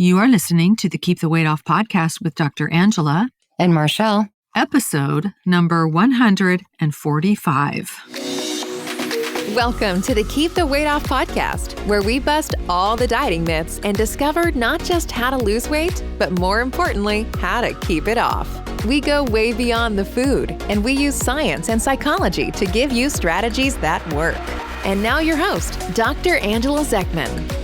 You are listening to the Keep the Weight Off podcast with Dr. Angela and Marchelle, episode number 145. Welcome to the Keep the Weight Off podcast, where we bust all the dieting myths and discover not just how to lose weight, but more importantly, how to keep it off. We go way beyond the food, and we use science and psychology to give you strategies that work. And now your host, Dr. Angela Zechmann.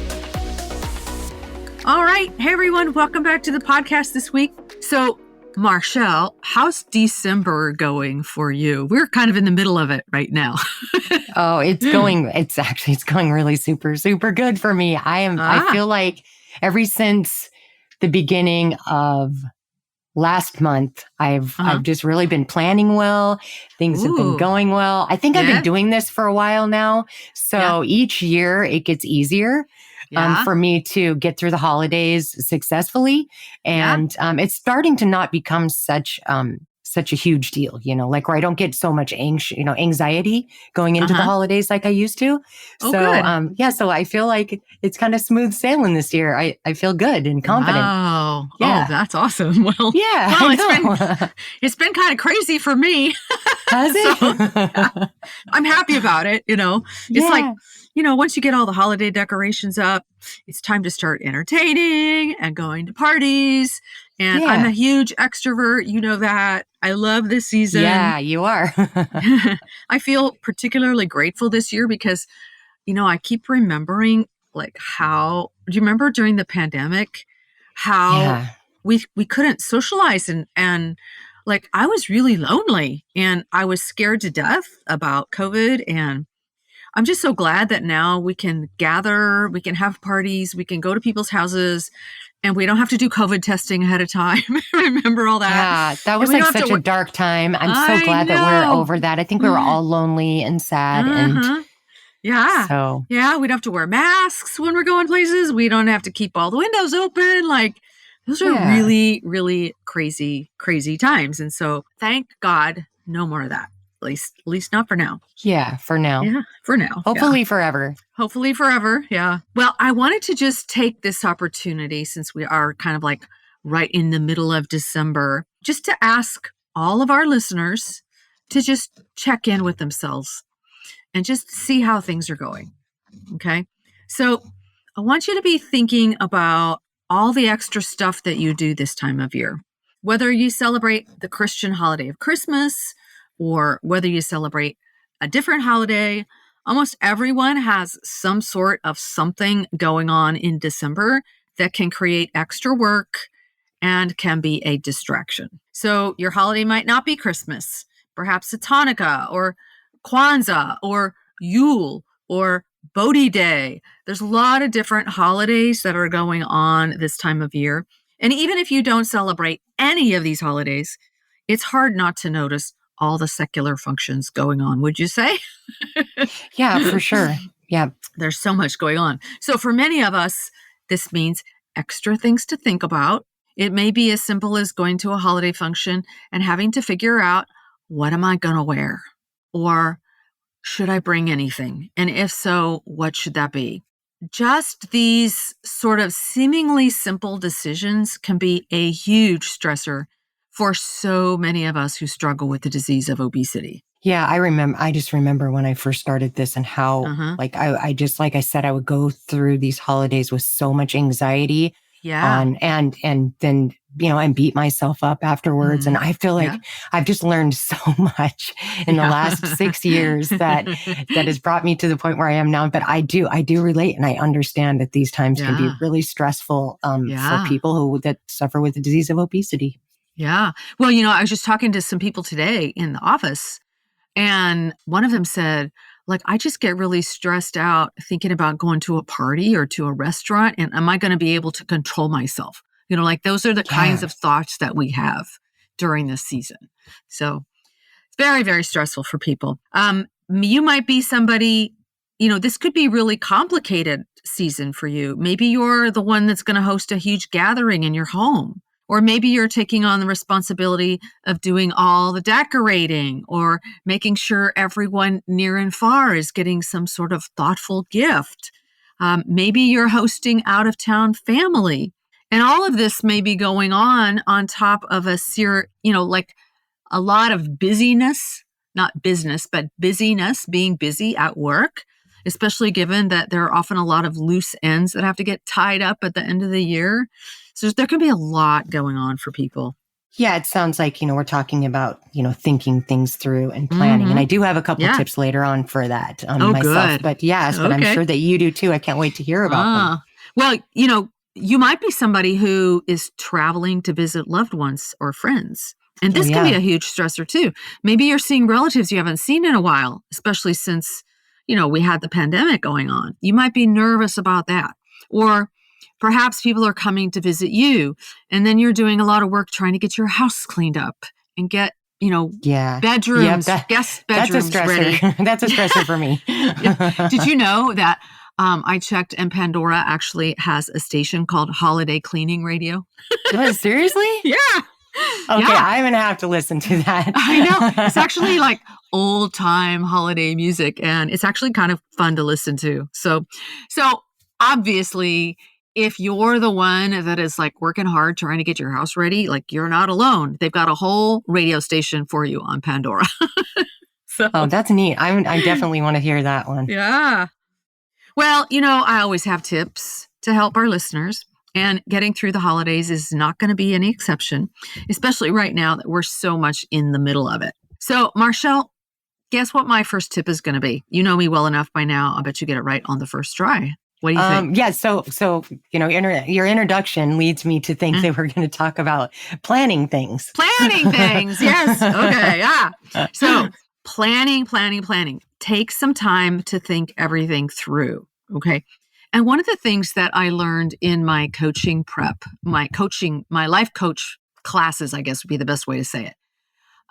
All right. Hey, everyone. Welcome back to the podcast this week. So, Marchelle, how's December going for you? We're kind of in the middle of it right now. It's going really super good for me. I feel like ever since the beginning of last month, I've just really been planning well. Things have been going well. I think I've been doing this for a while now. So each year it gets easier. For me to get through the holidays successfully. And it's starting to not become such a huge deal, like where I don't get so much anxiety going into the holidays like I used to. So I feel like it's kind of smooth sailing this year. I feel good and confident. Wow. Yeah. Oh, that's awesome. Well, it's been kind of crazy for me. Has it? I'm happy about it. It's like, once you get all the holiday decorations up, it's time to start entertaining and going to parties. And I'm a huge extrovert. You know that. I love this season. Yeah, you are. I feel particularly grateful this year because, I keep remembering do you remember during the pandemic how we couldn't socialize and like I was really lonely and I was scared to death about COVID, and I'm just so glad that now we can gather, we can have parties, we can go to people's houses, and we don't have to do COVID testing ahead of time. Remember all that? Yeah, that was like such a dark time. I'm so glad that we're over that. I think we were all lonely and sad. We don't have to wear masks when we're going places. We don't have to keep all the windows open. Like, those are really, really crazy, crazy times. And so thank God, no more of that. At least not for now. Yeah, for now. Yeah, for now. Hopefully forever. Hopefully forever. Yeah. Well, I wanted to just take this opportunity, since we are kind of like right in the middle of December, just to ask all of our listeners to just check in with themselves and just see how things are going. Okay. So I want you to be thinking about all the extra stuff that you do this time of year, whether you celebrate the Christian holiday of Christmas, or whether you celebrate a different holiday. Almost everyone has some sort of something going on in December that can create extra work and can be a distraction. So your holiday might not be Christmas. Perhaps it's Hanukkah or Kwanzaa or Yule or Bodhi Day. There's a lot of different holidays that are going on this time of year. And even if you don't celebrate any of these holidays, it's hard not to notice all the secular functions going on, would you say? Yeah, for sure. Yeah. There's so much going on. So for many of us, this means extra things to think about. It may be as simple as going to a holiday function and having to figure out, what am I going to wear? Or should I bring anything? And if so, what should that be? Just these sort of seemingly simple decisions can be a huge stressor for so many of us who struggle with the disease of obesity. Yeah, I just remember when I first started this and how, like I said, I would go through these holidays with so much anxiety. Yeah. And then, and beat myself up afterwards. And I feel like I've just learned so much in the last 6 years that has brought me to the point where I am now. But I do relate, and I understand that these times can be really stressful for people that suffer with the disease of obesity. Yeah. Well, I was just talking to some people today in the office, and one of them said, like, I just get really stressed out thinking about going to a party or to a restaurant, and am I going to be able to control myself? Like those are the kinds of thoughts that we have during this season. So it's very, very stressful for people. You might be somebody, this could be really complicated season for you. Maybe you're the one that's going to host a huge gathering in your home. Or maybe you're taking on the responsibility of doing all the decorating or making sure everyone near and far is getting some sort of thoughtful gift. Maybe you're hosting out-of-town family And all of this may be going on top of like a lot of busyness, not business, but busyness, being busy at work, especially given that there are often a lot of loose ends that have to get tied up at the end of the year. So there can be a lot going on for people. Yeah, it sounds like, we're talking about, thinking things through and planning. And I do have a couple tips later on for that myself. Good. But yes, but I'm sure that you do too. I can't wait to hear about them. Well, you might be somebody who is traveling to visit loved ones or friends. And this can be a huge stressor too. Maybe you're seeing relatives you haven't seen in a while, especially since, we had the pandemic going on. You might be nervous about that. Or perhaps people are coming to visit you, and then you're doing a lot of work trying to get your house cleaned up and get, bedrooms, guest bedrooms ready. That's a stressor for me. Did you know that I checked and Pandora actually has a station called Holiday Cleaning Radio? Seriously? Yeah. Okay, yeah. I'm going to have to listen to that. I know. It's actually like old time holiday music, and it's actually kind of fun to listen to. So obviously, if you're the one that is like working hard trying to get your house ready, like you're not alone. They've got a whole radio station for you on Pandora. Oh, that's neat. I definitely want to hear that one. Yeah. Well, I always have tips to help our listeners, and getting through the holidays is not going to be any exception, especially right now that we're so much in the middle of it. So, Marchelle, guess what my first tip is going to be? You know me well enough by now. I'll bet you get it right on the first try. What do you think? Yeah. So your introduction leads me to think that we're going to talk about planning things. Planning things. Yes. Okay. Yeah. So planning. Take some time to think everything through. Okay. And one of the things that I learned in my coaching prep, my life coach classes, I guess would be the best way to say it.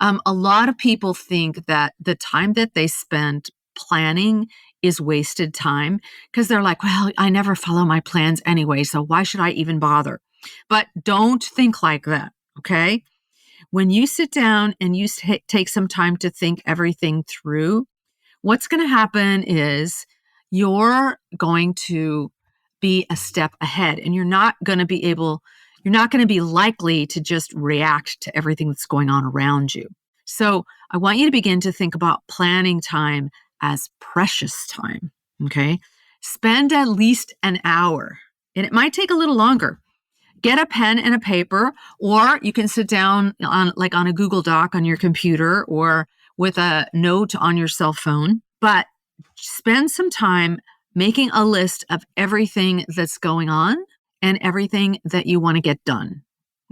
A lot of people think that the time that they spend planning is wasted time because they're like, well, I never follow my plans anyway, so why should I even bother? But don't think like that, okay? When you sit down and you take some time to think everything through, what's going to happen is you're going to be a step ahead, and you're not going to be likely to just react to everything that's going on around you. So I want you to begin to think about planning time as precious time, okay? Spend at least an hour, and it might take a little longer. Get a pen and a paper, or you can sit down on a Google Doc on your computer or with a note on your cell phone, but spend some time making a list of everything that's going on and everything that you want to get done.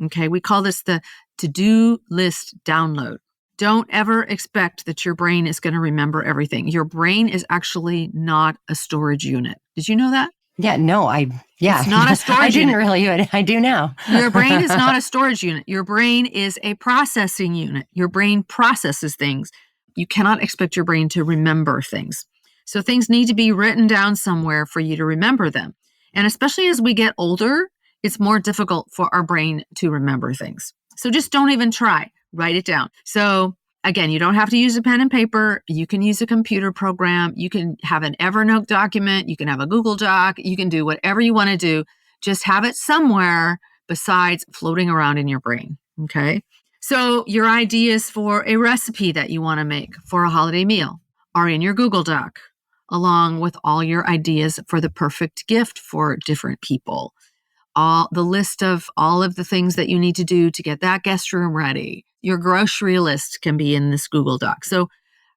Okay, we call this the to-do list download. Don't ever expect that your brain is going to remember everything. Your brain is actually not a storage unit. Did you know that? Yeah, no, It's not a storage unit. I didn't really, I do now. Your brain is not a storage unit. Your brain is a processing unit. Your brain processes things. You cannot expect your brain to remember things. So things need to be written down somewhere for you to remember them. And especially as we get older, it's more difficult for our brain to remember things. So just don't even try. Write it down. So again, you don't have to use a pen and paper. You can use a computer program. You can have an Evernote document. You can have a Google Doc. You can do whatever you want to do. Just have it somewhere besides floating around in your brain. Okay. So your ideas for a recipe that you want to make for a holiday meal are in your Google Doc, along with all your ideas for the perfect gift for different people. The list of all of the things that you need to do to get that guest room ready. Your grocery list can be in this Google Doc. So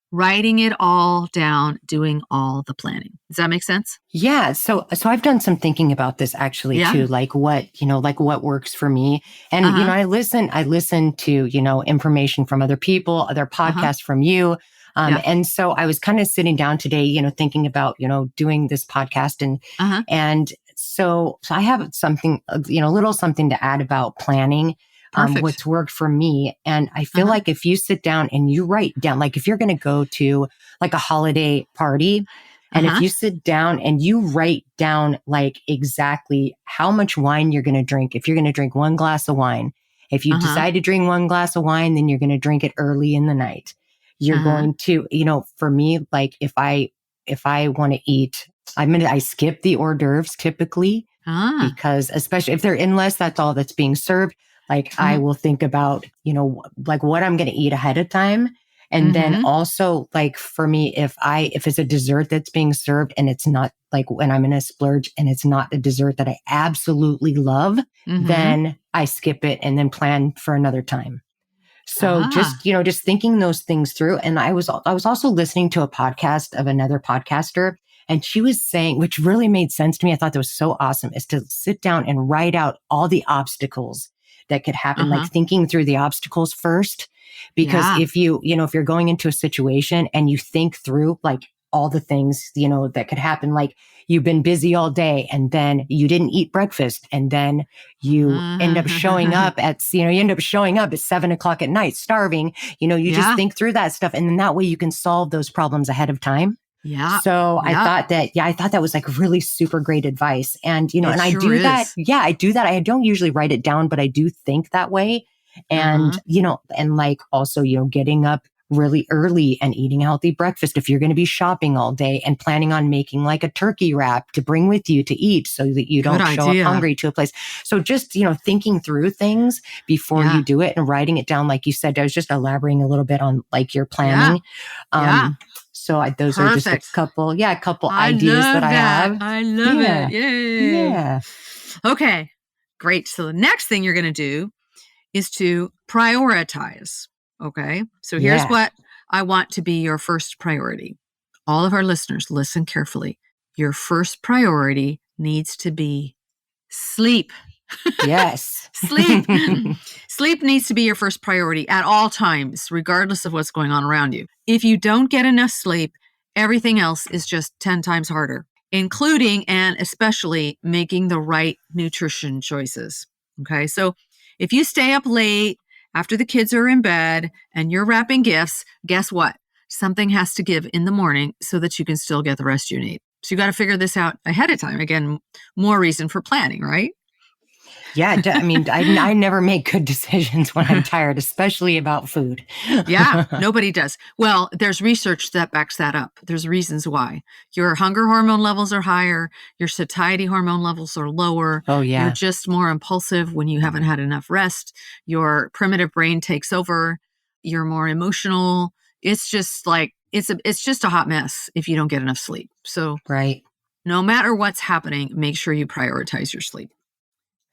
writing it all down, doing all the planning. Does that make sense? Yeah. So I've done some thinking about this actually too, like what works for me. And, I listen to, information from other people, other podcasts from you. And so I was kind of sitting down today, thinking about, doing this podcast and so I have something, little something to add about planning. What's worked for me. And I feel like if you sit down and you write down, like if you're going to go to like a holiday party, and if you sit down and you write down like exactly how much wine you're going to drink, if you're going to drink one glass of wine, if you decide to drink one glass of wine, then you're going to drink it early in the night. You're going to, for me, like if I want to eat, I skip the hors d'oeuvres typically. because especially if they're endless, that's all that's being served. Like I will think about, like what I'm going to eat ahead of time. And then also like for me, if it's a dessert that's being served and it's not like when I'm in a splurge and it's not a dessert that I absolutely love, then I skip it and then plan for another time. So just thinking those things through. And I was also listening to a podcast of another podcaster, and she was saying, which really made sense to me. I thought that was so awesome, is to sit down and write out all the obstacles that could happen, like thinking through the obstacles first. Because if if you're going into a situation and you think through like all the things, that could happen, like you've been busy all day and then you didn't eat breakfast and then you end up showing up at 7:00 at night, starving, just think through that stuff. And then that way you can solve those problems ahead of time. Yeah. So I thought that was like really super great advice. And, and I do that. Yeah, I do that. I don't usually write it down, but I do think that way. And, and like also, getting up really early and eating a healthy breakfast if you're going to be shopping all day and planning on making like a turkey wrap to bring with you to eat so that you don't show up hungry to a place. So just, thinking through things before you do it and writing it down, like you said, I was just elaborating a little bit on like your planning. So those are just a couple ideas that I have. I love it. Yay. Yeah. Okay, great. So the next thing you're going to do is to prioritize. Okay. So here's what I want to be your first priority. All of our listeners, listen carefully. Your first priority needs to be sleep. Yes. Sleep. Sleep needs to be your first priority at all times, regardless of what's going on around you. If you don't get enough sleep, everything else is just 10 times harder, including and especially making the right nutrition choices. Okay. So if you stay up late after the kids are in bed and you're wrapping gifts, guess what? Something has to give in the morning so that you can still get the rest you need. So you got to figure this out ahead of time. Again, more reason for planning, right? Yeah. I mean, I never make good decisions when I'm tired, especially about food. Yeah, nobody does. Well, there's research that backs that up. There's reasons why. Your hunger hormone levels are higher. Your satiety hormone levels are lower. Oh, yeah. You're just more impulsive when you haven't had enough rest. Your primitive brain takes over. You're more emotional. It's just like, it's just a hot mess if you don't get enough sleep. So no matter what's happening, make sure you prioritize your sleep.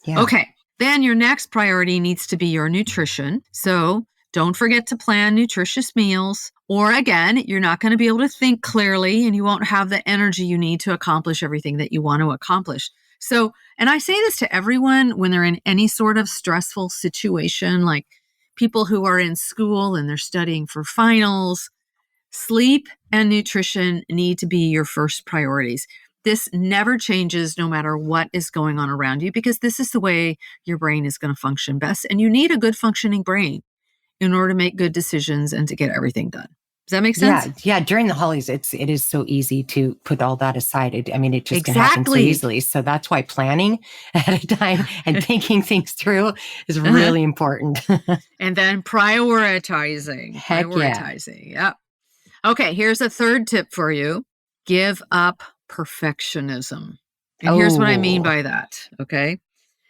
Yeah. Okay. Then your next priority needs to be your nutrition. So don't forget to plan nutritious meals. Or again, you're not going to be able to think clearly and you won't have the energy you need to accomplish everything that you want to accomplish. So, and I say this to everyone when they're in any sort of stressful situation, like people who are in school and they're studying for finals, sleep and nutrition need to be your first priorities. This never changes no matter what is going on around you because this is the way your brain is going to function best. And you need a good functioning brain in order to make good decisions and to get everything done. Does that make sense? Yeah. During the holidays, it is so easy to put all that aside. It just can happen so easily. So that's why planning ahead of time and thinking things through is really important. And then prioritizing. Yep. Okay, here's a third tip for you. Give up perfectionism. And here's what I mean by that. Okay.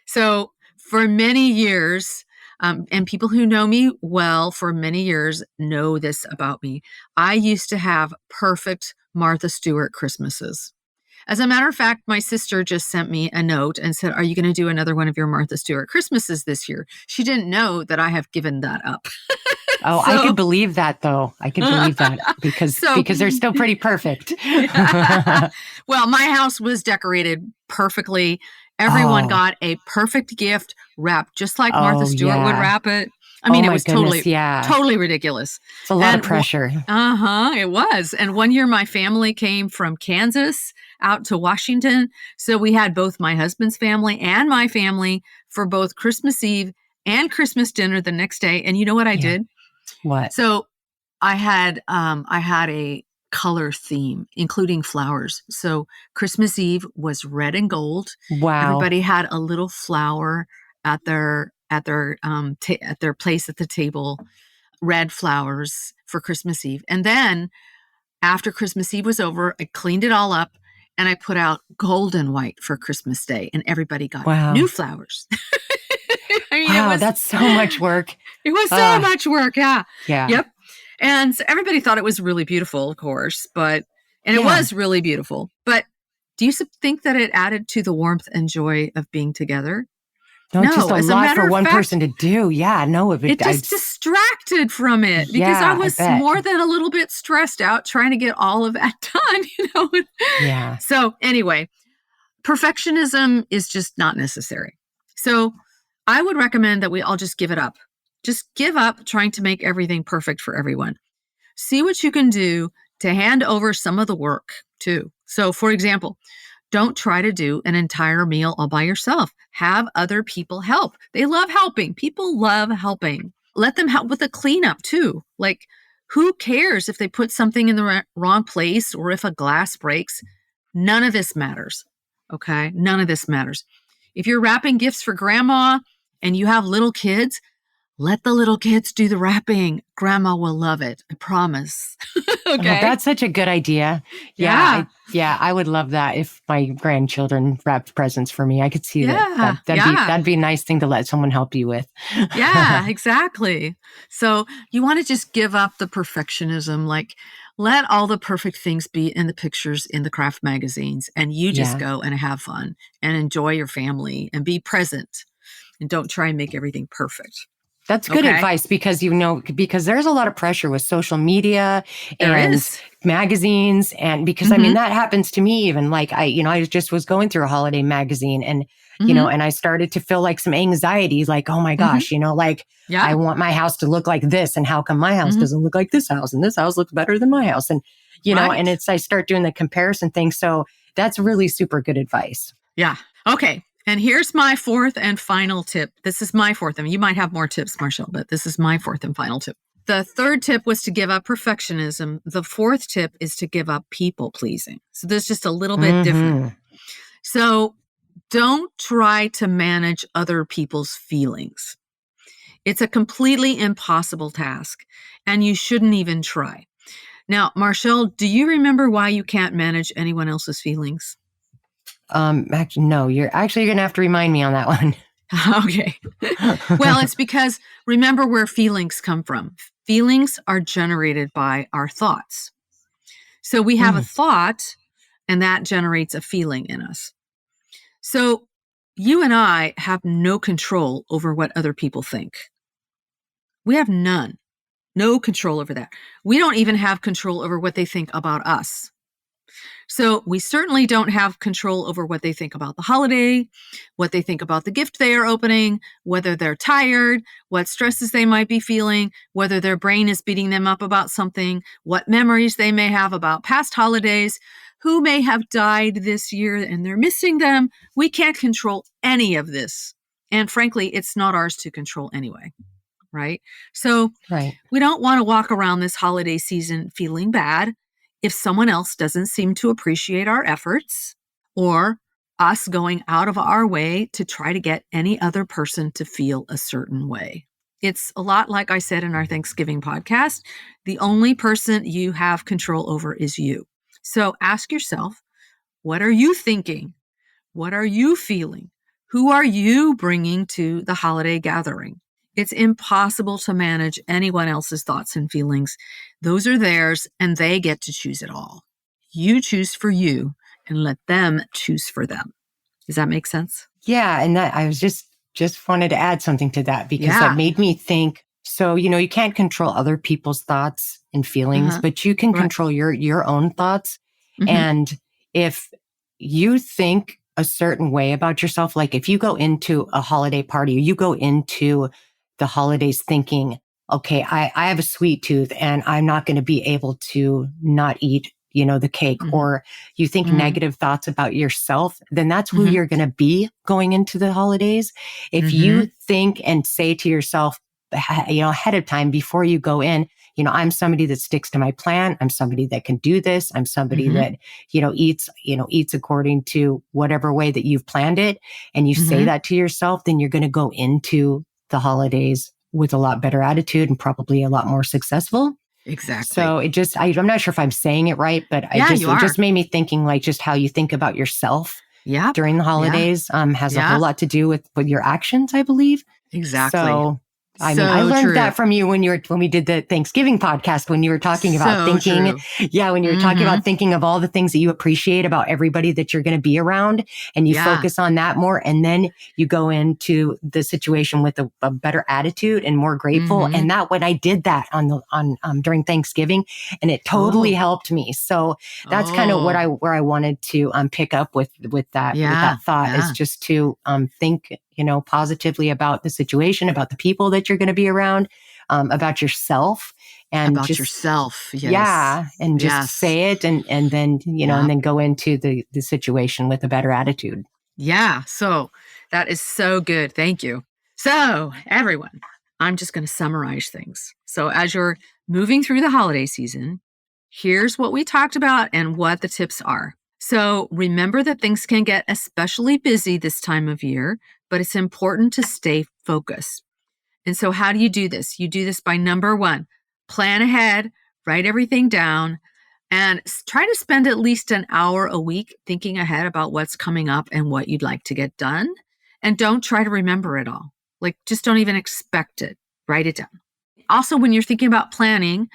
So for many years, and people who know me well for many years know this about me, I used to have perfect Martha Stewart Christmases. As a matter of fact, my sister just sent me a note and said, "Are you going to do another one of your Martha Stewart Christmases this year?" She didn't know that I have given that up. Oh, so, I can believe that, though. I can believe that because they're still pretty perfect. Well, my house was decorated perfectly. Everyone got a perfect gift wrapped just like Martha Stewart would wrap it. I mean, it was totally ridiculous. It's a lot of pressure. It was. And one year my family came from Kansas out to Washington. So we had both my husband's family and my family for both Christmas Eve and Christmas dinner the next day. And you know what I did? What? So I had a color theme, including flowers. So Christmas Eve was red and gold. Wow. Everybody had a little flower at their place at the table, red flowers for Christmas Eve. And then after Christmas Eve was over, I cleaned it all up and I put out gold and white for Christmas Day, and everybody got Wow. new flowers. I mean, Wow, that's so much work. It was so much work. Yeah. Yeah. Yep. And so everybody thought it was really beautiful, of course, and it was really beautiful. But do you think that it added to the warmth and joy of being together? No, just a as lot matter for of one fact, person to do. Yeah, no, it just distracted from it because Yeah, I I was bet. more than a little bit stressed out trying to get all of that done, Yeah. So anyway, perfectionism is just not necessary. So I would recommend that we all just give it up. Just give up trying to make everything perfect for everyone. See what you can do to hand over some of the work too. So, for example, don't try to do an entire meal all by yourself. Have other people help. They love helping. People love helping. Let them help with the cleanup too. Like, who cares if they put something in the wrong place or if a glass breaks? None of this matters. Okay? None of this matters. If you're wrapping gifts for grandma and you have little kids, let the little kids do the wrapping. Grandma will love it. I promise. Oh, Okay. that's such a good idea. Yeah. I would love that if my grandchildren wrapped presents for me. I could see that. That'd be a nice thing to let someone help you with. Yeah, exactly. So you want to just give up the perfectionism, like let all the perfect things be in the pictures in the craft magazines, and you just go and have fun and enjoy your family and be present and don't try and make everything perfect. That's good advice because, because there's a lot of pressure with social media and magazines. And because, I mean, that happens to me even like I just was going through a holiday magazine and, and I started to feel like some anxiety, like, oh my gosh, I want my house to look like this. And how come my house doesn't look like this house? And this house looks better than my house. And, and I start doing the comparison thing. So that's really super good advice. Yeah. Okay. And here's my fourth and final tip. This is my fourth. I mean, you might have more tips, Marchelle, but this is my fourth and final tip. The third tip was to give up perfectionism. The fourth tip is to give up people pleasing. So there's just a little bit different. So don't try to manage other people's feelings. It's a completely impossible task, and you shouldn't even try. Now, Marchelle, do you remember why you can't manage anyone else's feelings? Actually, no, you're going to have to remind me on that one. Okay. Well, it's because remember where feelings come from. Feelings are generated by our thoughts. So we have a thought and that generates a feeling in us. So you and I have no control over what other people think. We have no control over that. We don't even have control over what they think about us. So we certainly don't have control over what they think about the holiday, what they think about the gift they are opening, whether they're tired, what stresses they might be feeling, whether their brain is beating them up about something, what memories they may have about past holidays, who may have died this year and they're missing them. We can't control any of this. And frankly, it's not ours to control anyway. Right? So we don't want to walk around this holiday season feeling bad if someone else doesn't seem to appreciate our efforts or us going out of our way to try to get any other person to feel a certain way. It's a lot like I said in our Thanksgiving podcast, the only person you have control over is you. So ask yourself, what are you thinking? What are you feeling? Who are you bringing to the holiday gathering? It's impossible to manage anyone else's thoughts and feelings. Those are theirs, and they get to choose it all. You choose for you, and let them choose for them. Does that make sense? Yeah, and that I was just wanted to add something to that because that made me think. So you can't control other people's thoughts and feelings, but you can control your own thoughts. And if you think a certain way about yourself, like if you go into a holiday party, or you go into the holidays thinking, okay, I have a sweet tooth and I'm not going to be able to not eat, the cake, or you think negative thoughts about yourself, then that's who you're going to be going into the holidays. If you think and say to yourself, ahead of time before you go in, I'm somebody that sticks to my plan. I'm somebody that can do this. I'm somebody that, eats according to whatever way that you've planned it. And you say that to yourself, then you're going to go into the holidays with a lot better attitude and probably a lot more successful. Exactly. So it just, I'm not sure if I'm saying it right, but it just made me thinking like just how you think about yourself during the holidays has a whole lot to do with your actions, I believe. Exactly. So I mean, I learned that from you when we did the Thanksgiving podcast, when you were talking about thinking. True. Yeah. When you were talking about thinking of all the things that you appreciate about everybody that you're going to be around, and you focus on that more. And then you go into the situation with a better attitude and more grateful. And that when I did that during Thanksgiving, and it totally helped me. So that's kind of where I wanted to pick up with that thought is just to think, positively about the situation, about the people that you're going to be around, about yourself, and about just yourself. Yes. Yeah. And just say it and then, and then go into the situation with a better attitude. Yeah. So that is so good. Thank you. So everyone, I'm just going to summarize things. So as you're moving through the holiday season, here's what we talked about and what the tips are. So remember that things can get especially busy this time of year, but it's important to stay focused. And so how do you do this? You do this by number 1, plan ahead, write everything down, and try to spend at least an hour a week thinking ahead about what's coming up and what you'd like to get done. And don't try to remember it all. Like, just don't even expect it. Write it down. Also, when you're thinking about planning,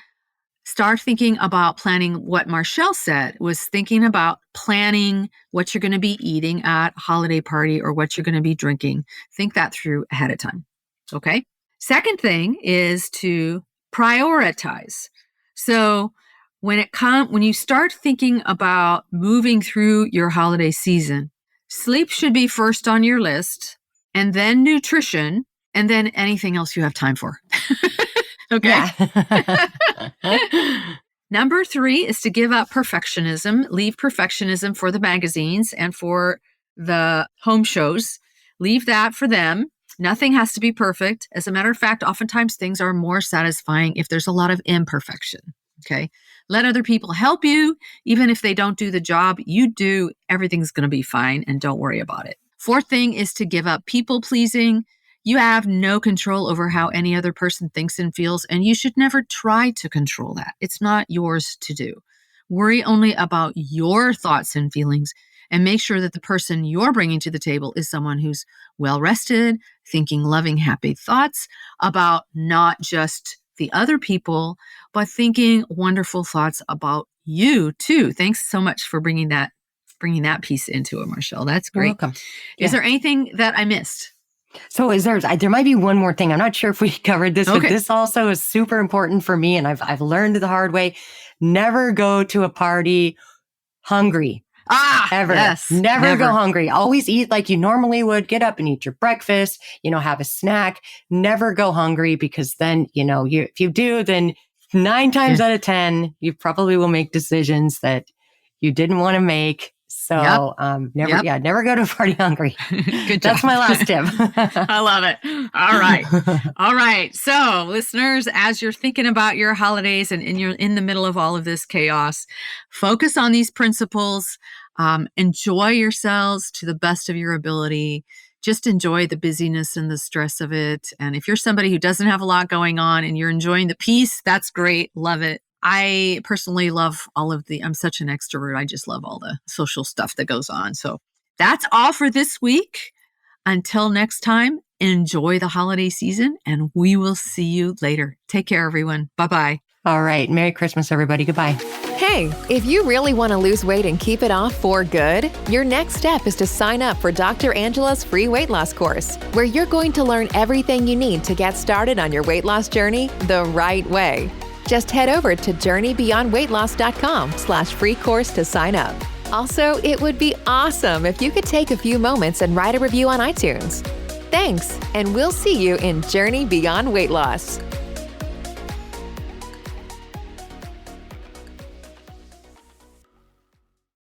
start thinking about planning what Marchelle said, was thinking about planning what you're going to be eating at a holiday party or what you're going to be drinking. Think that through ahead of time. Okay. Second thing is to prioritize. So when you start thinking about moving through your holiday season, sleep should be first on your list, and then nutrition, and then anything else you have time for. Okay. Yeah. Number 3 is to give up perfectionism. Leave perfectionism for the magazines and for the home shows. Leave that for them. Nothing has to be perfect. As a matter of fact, oftentimes things are more satisfying if there's a lot of imperfection. Okay. Let other people help you. Even if they don't do the job you do, everything's going to be fine, and don't worry about it. 4th thing is to give up people pleasing. You have no control over how any other person thinks and feels, and you should never try to control that. It's not yours to do. Worry only about your thoughts and feelings, and make sure that the person you're bringing to the table is someone who's well-rested, thinking loving, happy thoughts about not just the other people, but thinking wonderful thoughts about you too. Thanks so much for bringing that piece into it, Marchelle. That's great. You're welcome. Is there anything that I missed? So there might be one more thing. I'm not sure if we covered this, but this also is super important for me. And I've learned the hard way. Never go to a party hungry. Ever. Yes. Never go hungry. Always eat like you normally would. Get up and eat your breakfast, have a snack. Never go hungry, because then, if you do, then 9 times out of 10, you probably will make decisions that you didn't want to make. So never go to a party hungry. Good job. That's my last tip. I love it. All right. All right. So listeners, as you're thinking about your holidays and you're in the middle of all of this chaos, focus on these principles. Enjoy yourselves to the best of your ability. Just enjoy the busyness and the stress of it. And if you're somebody who doesn't have a lot going on and you're enjoying the peace, that's great. Love it. I personally love I'm such an extrovert. I just love all the social stuff that goes on. So that's all for this week. Until next time, enjoy the holiday season, and we will see you later. Take care, everyone. Bye-bye. All right. Merry Christmas, everybody. Goodbye. Hey, if you really want to lose weight and keep it off for good, your next step is to sign up for Dr. Angela's free weight loss course, where you're going to learn everything you need to get started on your weight loss journey the right way. Just head over to journeybeyondweightloss.com/free course to sign up. Also, it would be awesome if you could take a few moments and write a review on iTunes. Thanks, and we'll see you in Journey Beyond Weight Loss.